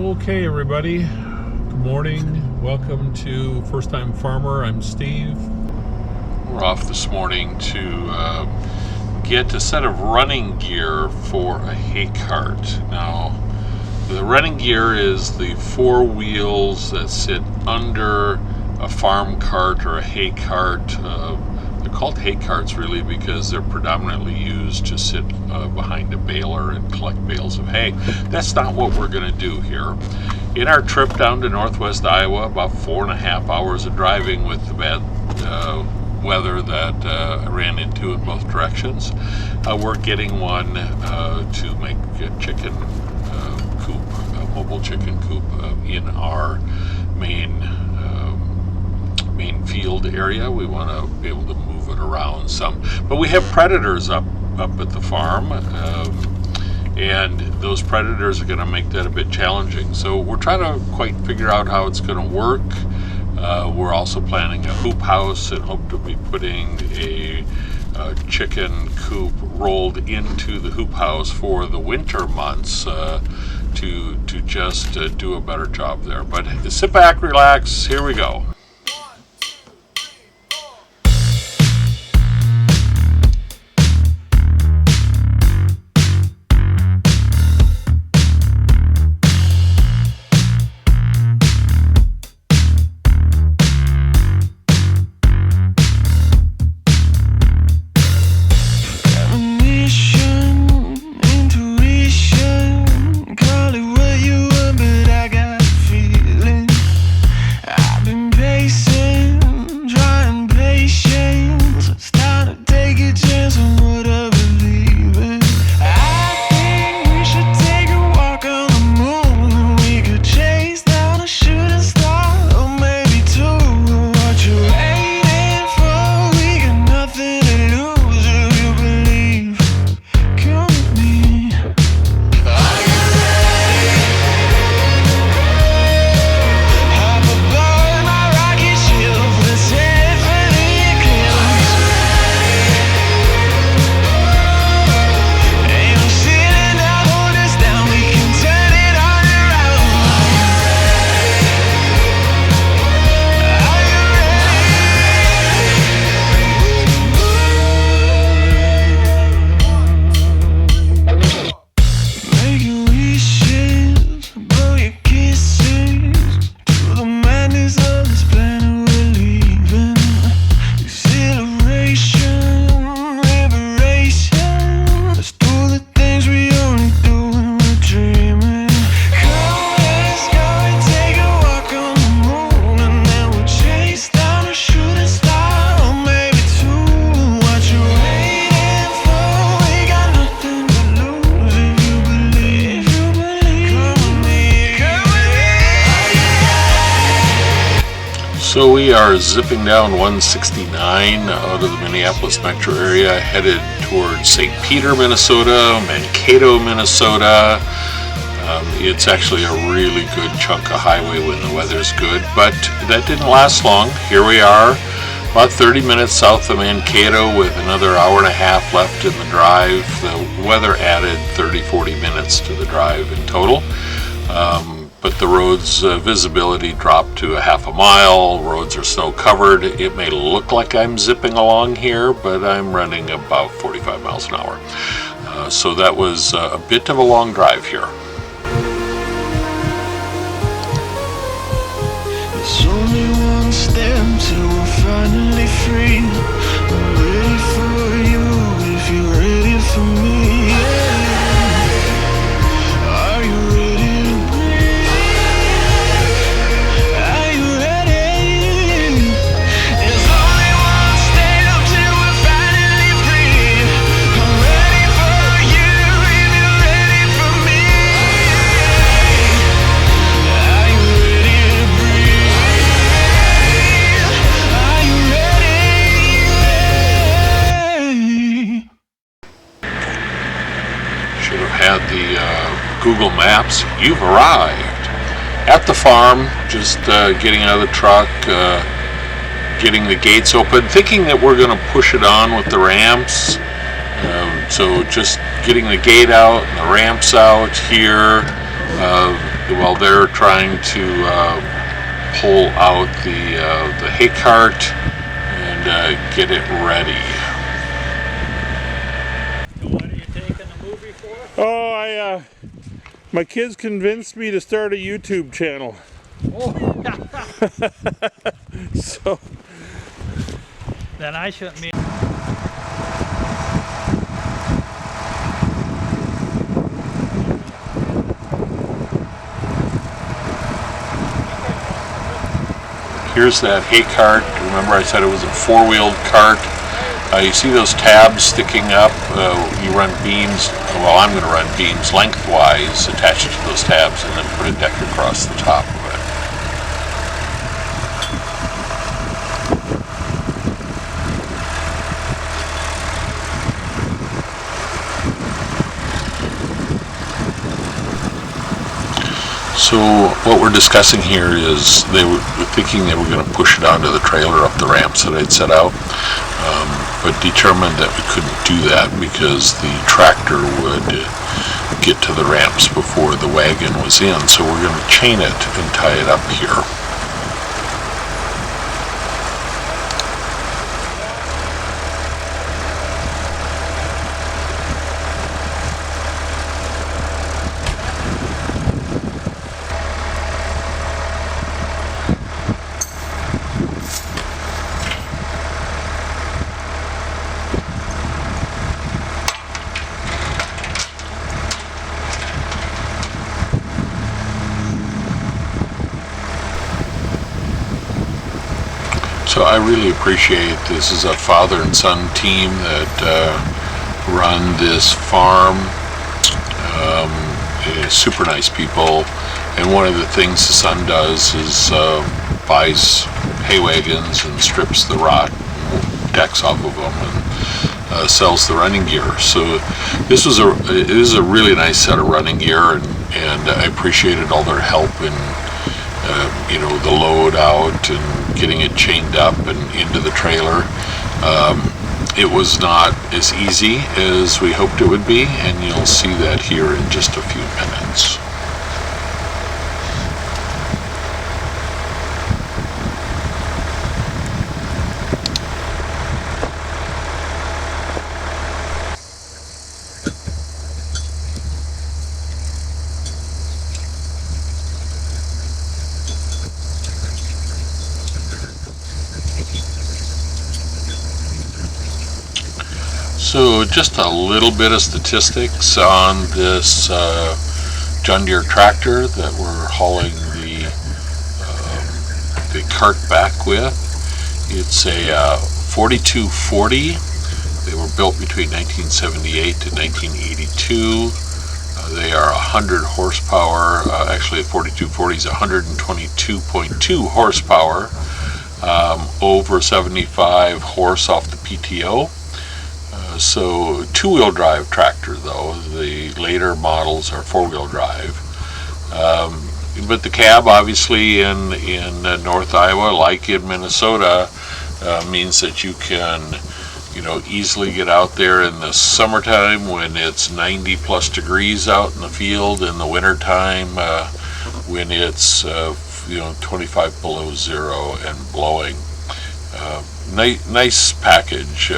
Okay, everybody. Good morning. Welcome to First Time Farmer. I'm Steve. We're off this morning to get a set of running gear for a hay cart. Now, the running gear is the four wheels that sit under a farm cart or a hay cart. They're called hay carts really because they're predominantly used to sit behind a baler and collect bales of hay. That's not what we're going to do here. In our trip down to northwest Iowa, about 4.5 hours of driving with the bad weather that I ran into in both directions, we're getting one to make a chicken coop, a mobile chicken coop in our main field area. We want to be able to move it around some, but we have predators up at the farm, and those predators are going to make that a bit challenging. So we're trying to quite figure out how it's going to work. We're also planning a hoop house and hope to be putting a chicken coop rolled into the hoop house for the winter months to just do a better job there. But sit back, relax, here we go. So we are zipping down 169 out of the Minneapolis metro area, headed towards St. Peter, Minnesota, Mankato, Minnesota. It's actually a really good chunk of highway when the weather's good, but that didn't last long. Here we are, about 30 minutes south of Mankato with another hour and a half left in the drive. The weather added 30-40 minutes to the drive in total. But the road's visibility dropped to a half a mile. Roads are snow covered. It may look like I'm zipping along here, but I'm running about 45 miles an hour. So that was a bit of a long drive here. It's only one step till we're finally free. I'm ready for you if you're ready for me. Are you ready to breathe? Are you ready? It's only one step till we're finally free. I'm ready for you if you're ready for me. Are you ready to breathe? Are you ready? Should have had the Google Maps. You've arrived at the farm, just getting out of the truck, getting the gates open, thinking that we're going to push it on with the ramps. So just getting the gate out and the ramps out here. while they're trying to pull out the hay cart and get it ready. What are you taking the movie for? Oh, my kids convinced me to start a YouTube channel. Oh. So Then I shouldn't be. Here's that hay cart. Remember I said it was a four-wheeled cart. You see those tabs sticking up? You run beams, well, I'm going to run beams lengthwise attached to those tabs and then put a deck across the top of it. So what we're discussing here is they were thinking they were going to push it onto the trailer up the ramps that I'd set out, but determined that we couldn't do that because the tractor would get to the ramps before the wagon was in. So we're going to chain it and tie it up here. So I really appreciate this is a father and son team that run this farm. Super nice people, and one of the things the son does is buys Hay-Wagons and strips the rock decks off of them and sells the running gear. So this was it is a really nice set of running gear, and I appreciated all their help in the load out and getting it chained up and into the trailer. It was not as easy as we hoped it would be, and you'll see that here in just a few minutes. So just a little bit of statistics on this John Deere tractor that we're hauling the cart back with. It's a 4240. They were built between 1978 and 1982. They are 100 horsepower. Actually, a 4240 is 122.2 horsepower. Over 75 horse off the PTO. So two-wheel drive tractor though. The later models are four-wheel drive. But the cab obviously in North Iowa, like in Minnesota, means that you can easily get out there in the summertime when it's 90 plus degrees out in the field, in the wintertime when it's 25 below zero and blowing. Nice package.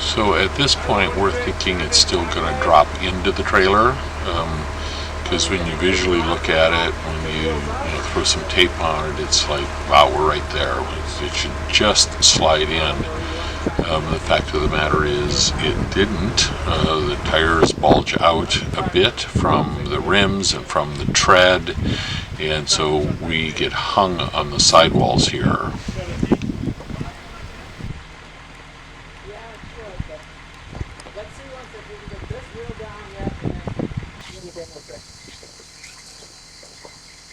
So at this point we're thinking it's still going to drop into the trailer, because when you visually look at it, when you throw some tape on it, it's like, wow, we're right there. It should just slide in. The fact of the matter is it didn't. The tires bulge out a bit from the rims and from the tread, and so we get hung on the sidewalls here.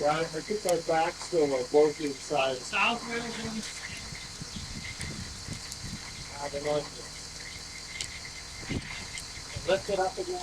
I think our back's still on both sides. South Wilson. Lift it up again.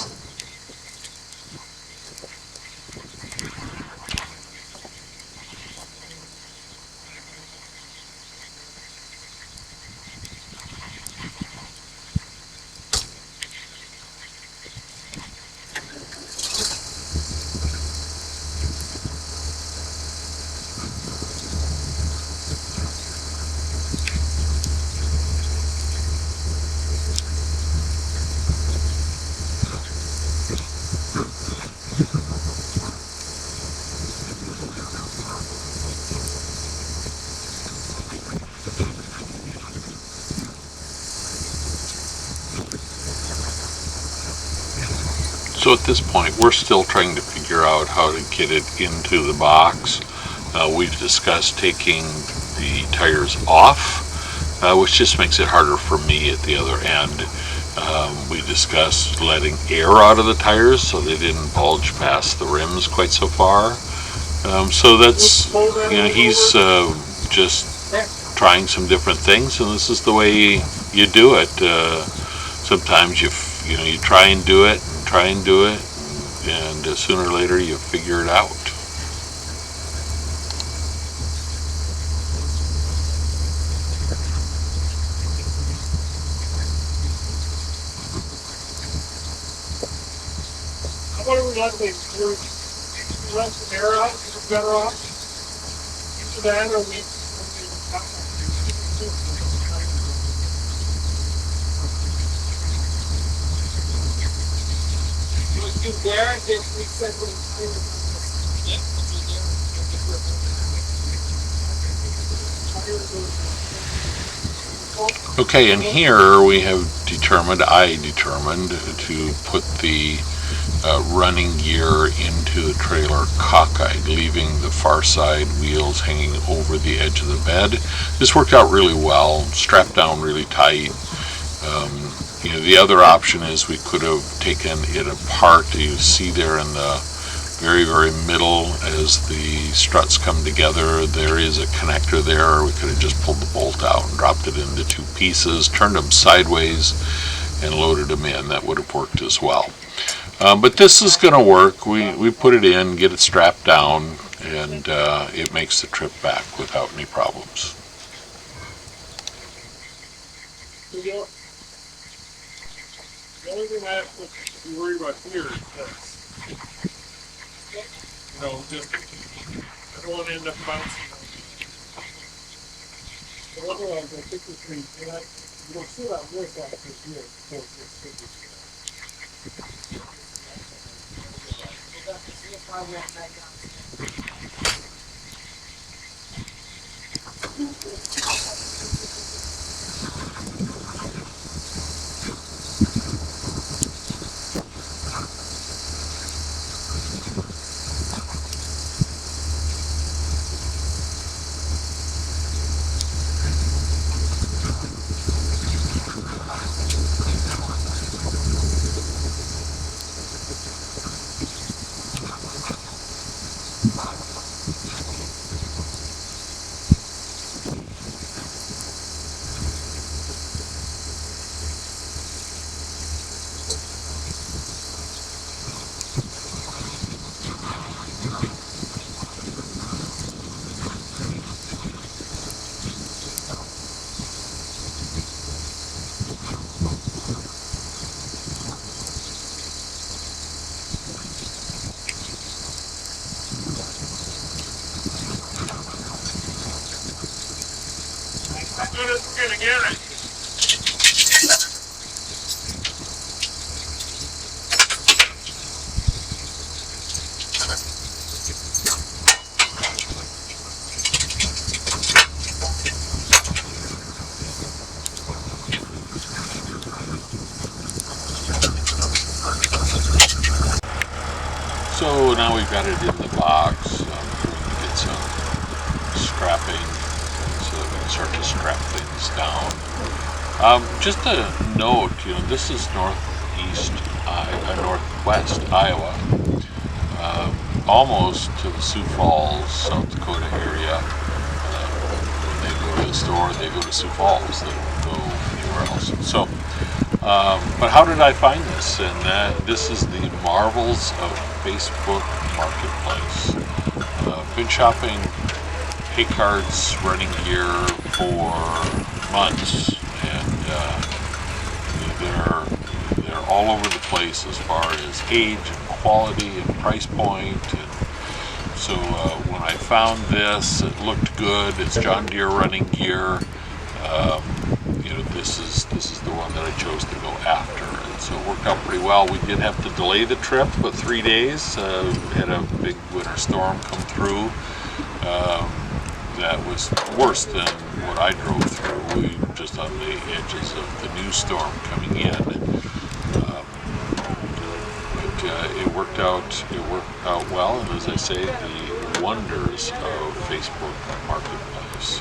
So at this point, we're still trying to figure out how to get it into the box. We've discussed taking the tires off, which just makes it harder for me at the other end. We discussed letting air out of the tires so they didn't bulge past the rims quite so far. So that's, he's just trying some different things, and this is the way you do it. Sometimes you try and do it, and sooner or later you figure it out. How about we let the air out, is it better off? Into that, or we there, just reset the Okay, and here we have I determined to put the running gear into the trailer cockeyed, leaving the far side wheels hanging over the edge of the bed. This worked out really well, strapped down really tight. The other option is we could have taken it apart. You see there in the very, very middle, as the struts come together, there is a connector there. We could have just pulled the bolt out and dropped it into two pieces, turned them sideways, and loaded them in. That would have worked as well. But this is going to work. We put it in, get it strapped down, and it makes the trip back without any problems. The only thing I have to be worried about here is this. I don't want to end up bouncing. So what do I do? I think this thing, you'll see that this axis here. So it's here. As soon as we're going to get it. So now we've got it in the box. We can get some strapping so that we can start to strap things down. Just a note, this is northwest Iowa, almost to the Sioux Falls, South Dakota area. When they go to the store, they go to Sioux Falls. They don't go anywhere else. So But how did I find this? And this is the marvels of Facebook Marketplace. Been shopping hay carts, running gear for months, and they're all over the place as far as age and quality and price point. And so when I found this, it looked good. It's John Deere running gear. This is the one that I chose to go after, and so it worked out pretty well. We did have to delay the trip, but 3 days. We had a big winter storm come through. That was worse than what I drove through. We were just on the edges of the new storm coming in. But it worked out well, and as I say, the wonders of Facebook Marketplace.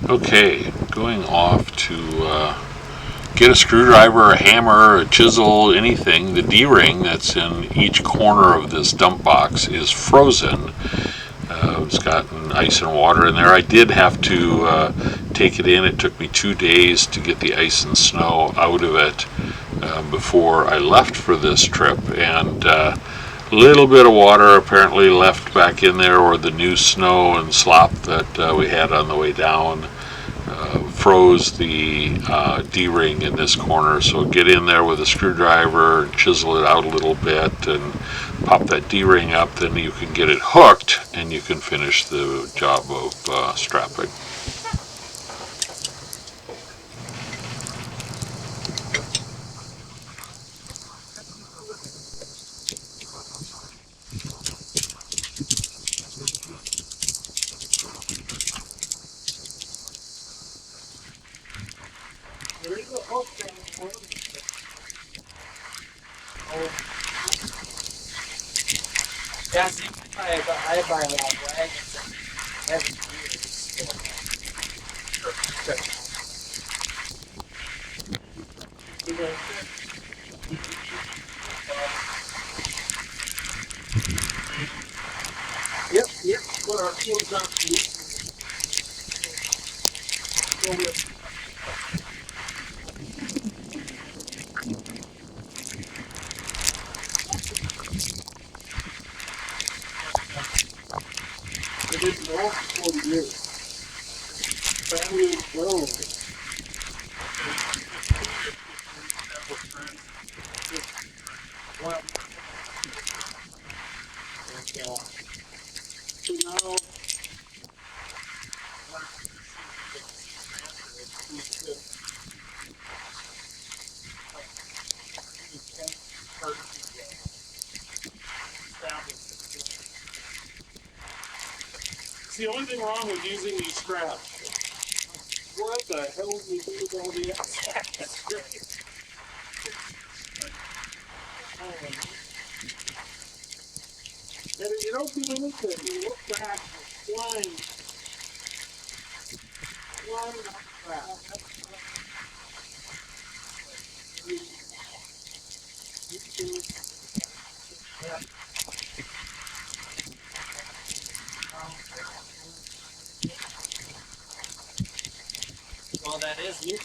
Okay, going off to get a screwdriver, a hammer, a chisel, anything. The D-ring that's in each corner of this dump box is frozen. It's gotten ice and water in there. I did have to take it in. It took me 2 days to get the ice and snow out of it before I left for this trip, and a little bit of water apparently left back in there, or the new snow and slop that we had on the way down froze the D-ring in this corner. So get in there with a screwdriver, chisel it out a little bit, and pop that D-ring up. Then you can get it hooked, and you can finish the job of strapping. There is a hook down the road. Yeah, see, I buy a lot of wagons and heavy gears. Yep. Put our tools up. It is all 40 years. Family is well. So now, it's the only thing wrong with using these straps. What the hell do you do with all the excess? And you don't do anything. You look back, flying off the that is you.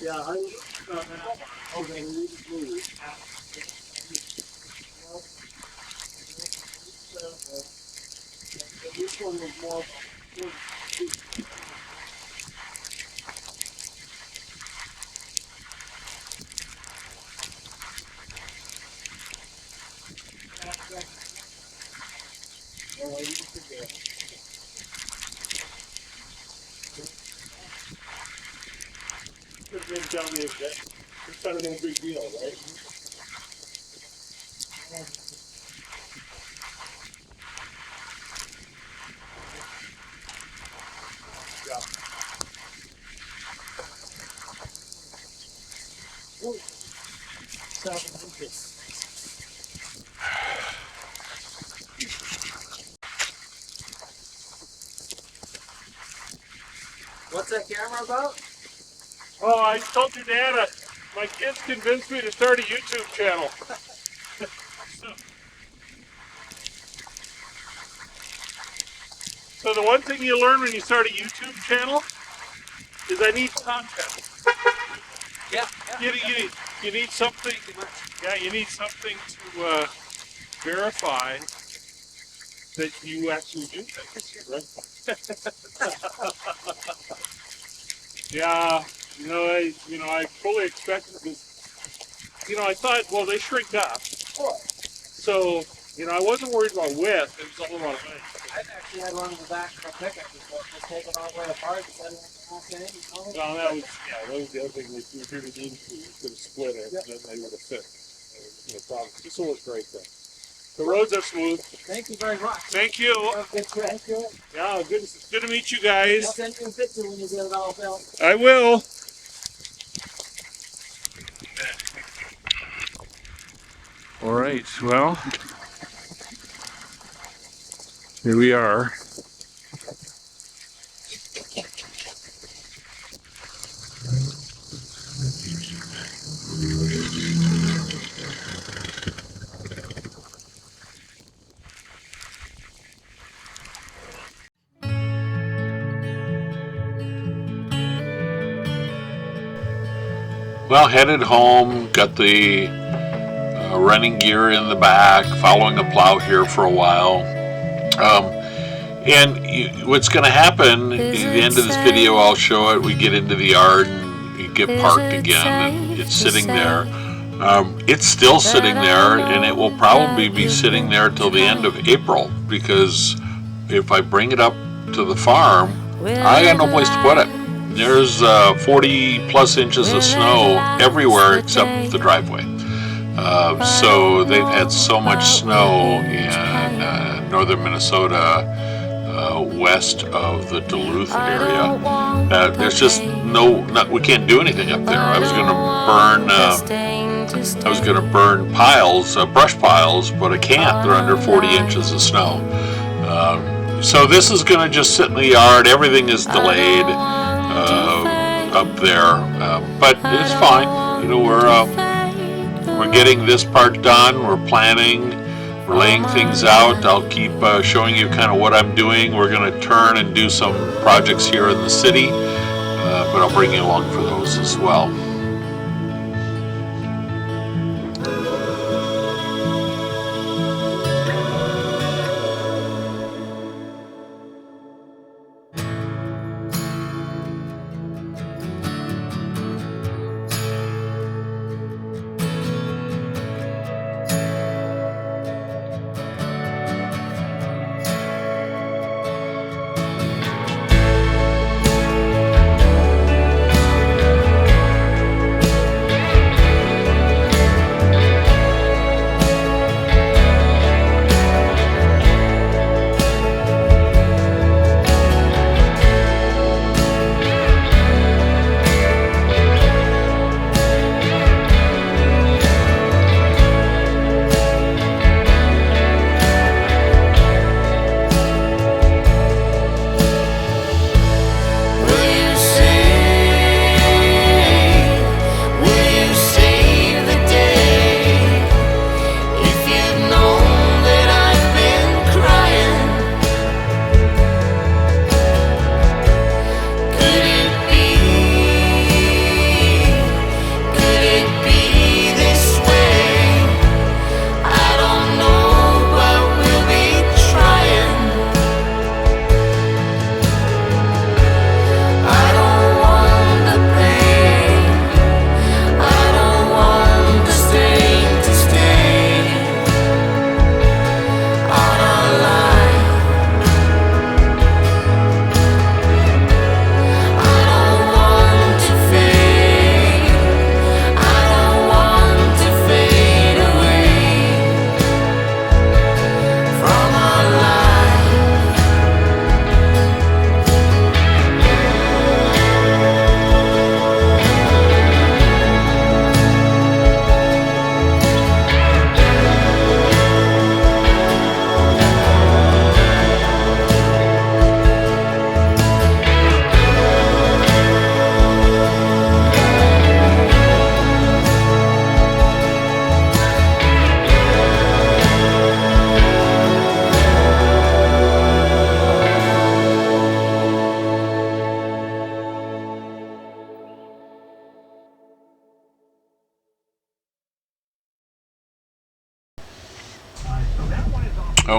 Yeah, okay, move. This one was more. It's kind of no big deal, right? Yeah. 7 inches. What's that camera about? Oh, I told your dad, my kids convinced me to start a YouTube channel. So the one thing you learn when you start a YouTube channel is I need content. Yeah. You need something. Yeah, you need something to verify that you actually do things, right? Yeah, I fully expected this. I thought, well, they shrink up. So, I wasn't worried about width. It was all about height. I've actually had one in the back of a pickup before, just taken all the way apart and set it on the back end. Well, that was the other thing. If you really needed to, you could have split it, and then they would have fit. No problem. This one was great, though. The roads are smooth. Thank you very much. Thank you. Have a good trip. Yeah, good to meet you guys. I'll send you a picture when you get it all built. I will. All right, well, here we are. Well, headed home, got the running gear in the back, following the plow here for a while. What's going to happen at the end of this video, I'll show it. We get into the yard and you get parked again, and it's sitting there. It's still sitting there, and it will probably be sitting there till the end of April, because if I bring it up to the farm, I got no place to put it. There's 40 plus inches of snow everywhere except the driveway. So they've had so much snow in northern Minnesota, west of the Duluth area, that there's just we can't do anything up there. I was going to burn piles, brush piles, but I can't. They're under 40 inches of snow. So this is going to just sit in the yard. Everything is delayed up there, but it's fine. We're getting this part done. We're planning. We're laying things out. I'll keep showing you kind of what I'm doing. We're going to turn and do some projects here in the city, but I'll bring you along for those as well.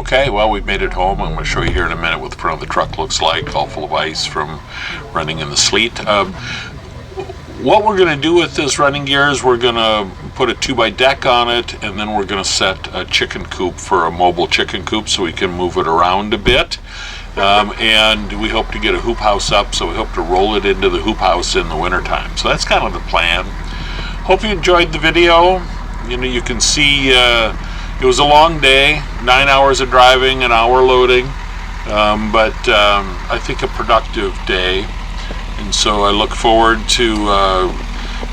Okay, well, we've made it home. I'm going to show you here in a minute what the front of the truck looks like, all full of ice from running in the sleet. What we're going to do with this running gear is we're going to put a 2x deck on it, and then we're going to set a chicken coop for a mobile chicken coop so we can move it around a bit. And we hope to get a hoop house up, so we hope to roll it into the hoop house in the wintertime. So that's kind of the plan. Hope you enjoyed the video. You know, you can see it was a long day, 9 hours of driving, an hour loading, but I think a productive day. And so I look forward to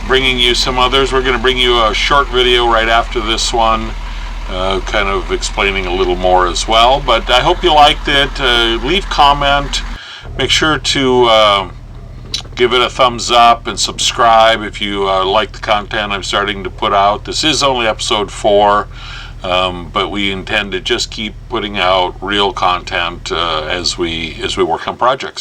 bringing you some others. We're going to bring you a short video right after this one, kind of explaining a little more as well. But I hope you liked it. Leave comment. Make sure to give it a thumbs up and subscribe if you like the content I'm starting to put out. This is only episode 4, but we intend to just keep putting out real content as we work on projects.